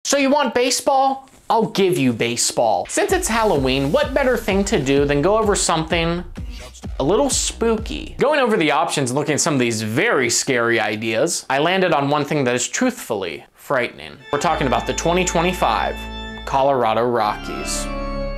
So you want baseball? I'll give you baseball. Since it's Halloween, what better thing to do than go over something a little spooky? Going over the options and looking at some of these very scary ideas, I landed on one thing that is truthfully frightening. We're talking about the 2025 Colorado Rockies.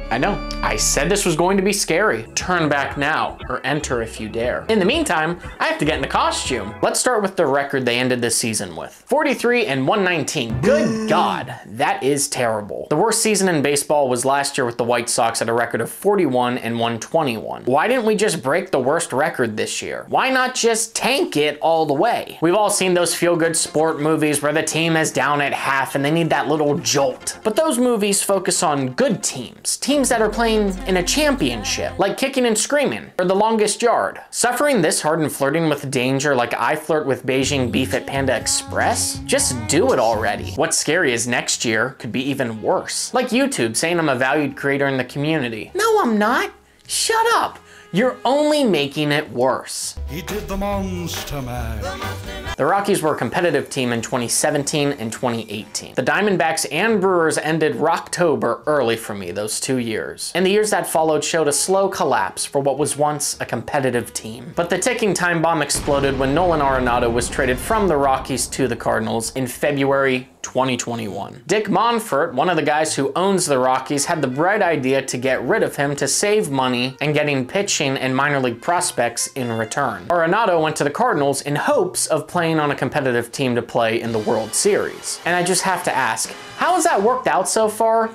I know, I said this was going to be scary. Turn back now, or enter if you dare. In the meantime, I have to get in a costume. Let's start with the record they ended this season with. 43 and 119. Good God, that is terrible. The worst season in baseball was last year with the White Sox at a record of 41 and 121. Why didn't we just break the worst record this year? Why not just tank it all the way? We've all seen those feel-good sport movies where the team is down at half and they need that little jolt. But those movies focus on good teams that are playing in a championship, like Kicking and Screaming, or The Longest Yard. Suffering this hard and flirting with danger like I flirt with Beijing beef at Panda Express? Just do it already. What's scary is next year could be even worse. Like YouTube saying I'm a valued creator in the community. No, I'm not. Shut up. You're only making it worse. He did the Monster Mash. The Rockies were a competitive team in 2017 and 2018. The Diamondbacks and Brewers ended Rocktober early for me those 2 years. And the years that followed showed a slow collapse for what was once a competitive team. But the ticking time bomb exploded when Nolan Arenado was traded from the Rockies to the Cardinals in February 2021. Dick Monfort, one of the guys who owns the Rockies, had the bright idea to get rid of him to save money and getting pitching and minor league prospects in return. Arenado went to the Cardinals in hopes of playing on a competitive team to play in the World Series. And I just have to ask, how has that worked out so far?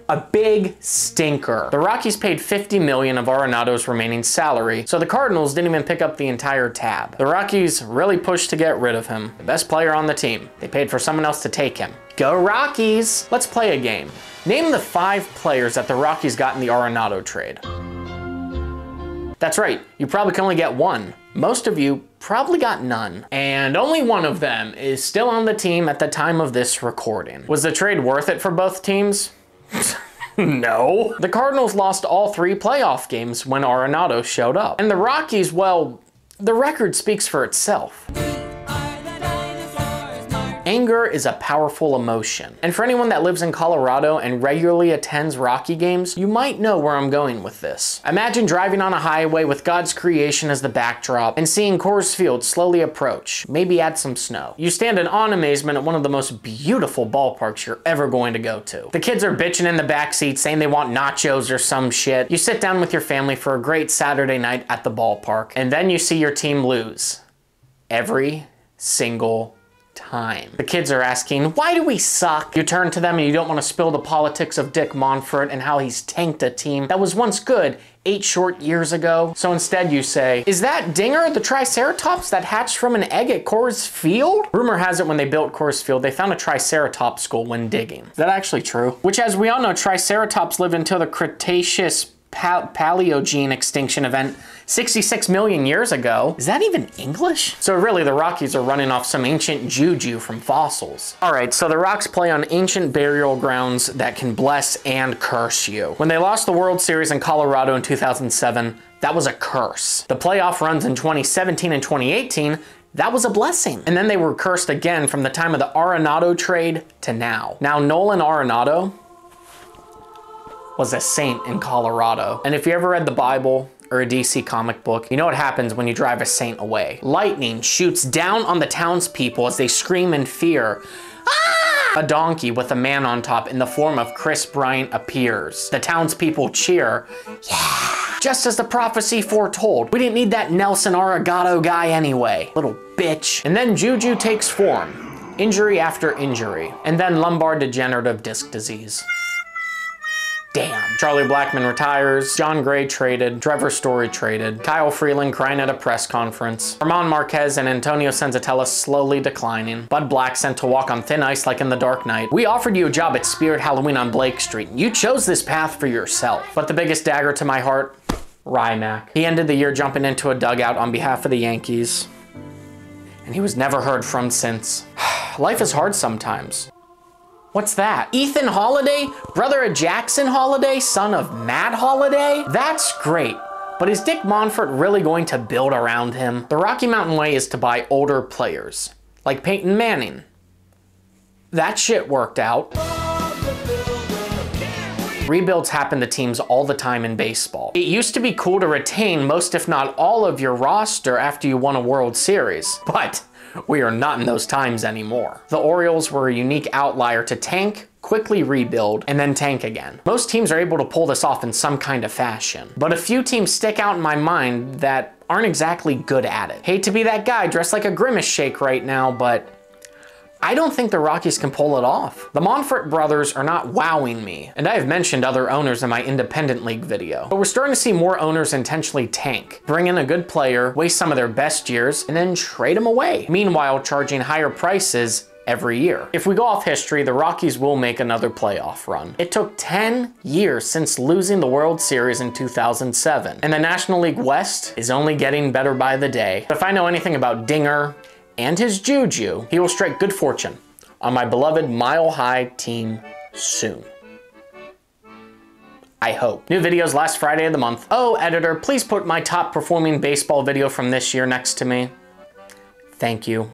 A big stinker. The Rockies paid $50 million of Arenado's remaining salary, so the Cardinals didn't even pick up the entire tab. The Rockies really pushed to get rid of him, the best player on the team. They paid for someone else to take him. Go Rockies! Let's play a game. Name the 5 players that the Rockies got in the Arenado trade. That's right, you probably can only get one. Most of you probably got none. And only one of them is still on the team at the time of this recording. Was the trade worth it for both teams? No. The Cardinals lost all 3 playoff games when Arenado showed up. And the Rockies, well, the record speaks for itself. Anger is a powerful emotion. And for anyone that lives in Colorado and regularly attends Rocky games, you might know where I'm going with this. Imagine driving on a highway with God's creation as the backdrop and seeing Coors Field slowly approach, maybe add some snow. You stand in awe and amazement at one of the most beautiful ballparks you're ever going to go to. The kids are bitching in the backseat saying they want nachos or some shit. You sit down with your family for a great Saturday night at the ballpark, and then you see your team lose. Every single time. The kids are asking, why do we suck? You turn to them and you don't want to spill the politics of Dick Monfort and how he's tanked a team that was once good 8 short years ago. So instead you say, is that Dinger the Triceratops that hatched from an egg at Coors Field? Rumor has it when they built Coors Field, they found a Triceratops skull when digging. Is that actually true? Which, as we all know, Triceratops lived until the Cretaceous Paleogene extinction event 66 million years ago. Is that even English? So really the Rockies are running off some ancient juju from fossils. Alright, so the Rocks play on ancient burial grounds that can bless and curse you. When they lost the World Series in Colorado in 2007, that was a curse. The playoff runs in 2017 and 2018, that was a blessing. And then they were cursed again from the time of the Arenado trade to now. Now Nolan Arenado was a saint in Colorado. And if you ever read the Bible or a DC comic book, you know what happens when you drive a saint away. Lightning shoots down on the townspeople as they scream in fear. Ah! A donkey with a man on top in the form of Chris Bryant appears. The townspeople cheer. Yeah! Just as the prophecy foretold. We didn't need that Nelson Arigato guy anyway. Little bitch. And then Juju takes form. Injury after injury. And then lumbar degenerative disc disease. Damn. Charlie Blackmon retires, John Gray traded, Trevor Story traded, Kyle Freeland crying at a press conference, Ramon Marquez and Antonio Senzatella slowly declining, Bud Black sent to walk on thin ice like in The Dark Knight. We offered you a job at Spirit Halloween on Blake Street. You chose this path for yourself. But the biggest dagger to my heart, Rymack. He ended the year jumping into a dugout on behalf of the Yankees, and he was never heard from since. Life is hard sometimes. What's that? Ethan Holiday? Brother of Jackson Holiday? Son of Matt Holiday? That's great. But is Dick Monfort really going to build around him? The Rocky Mountain way is to buy older players, like Peyton Manning. that shit worked out. Rebuilds happen to teams all the time in baseball. It used to be cool to retain most if not all of your roster after you won a World Series, but we are not in those times anymore. The Orioles were a unique outlier to tank, quickly rebuild, and then tank again. Most teams are able to pull this off in some kind of fashion, but a few teams stick out in my mind that aren't exactly good at it. Hate to be that guy dressed like a Grimace shake right now, but I don't think the Rockies can pull it off. The Monfort brothers are not wowing me, and I have mentioned other owners in my independent league video. But we're starting to see more owners intentionally tank, bring in a good player, waste some of their best years, and then trade them away. Meanwhile, charging higher prices every year. If we go off history, the Rockies will make another playoff run. It took 10 years since losing the World Series in 2007, and the National League West is only getting better by the day. If I know anything about Dinger and his juju, he will strike good fortune on my beloved Mile High team soon. I hope. New videos last Friday of the month. Oh, editor, please put my top performing baseball video from this year next to me. Thank you.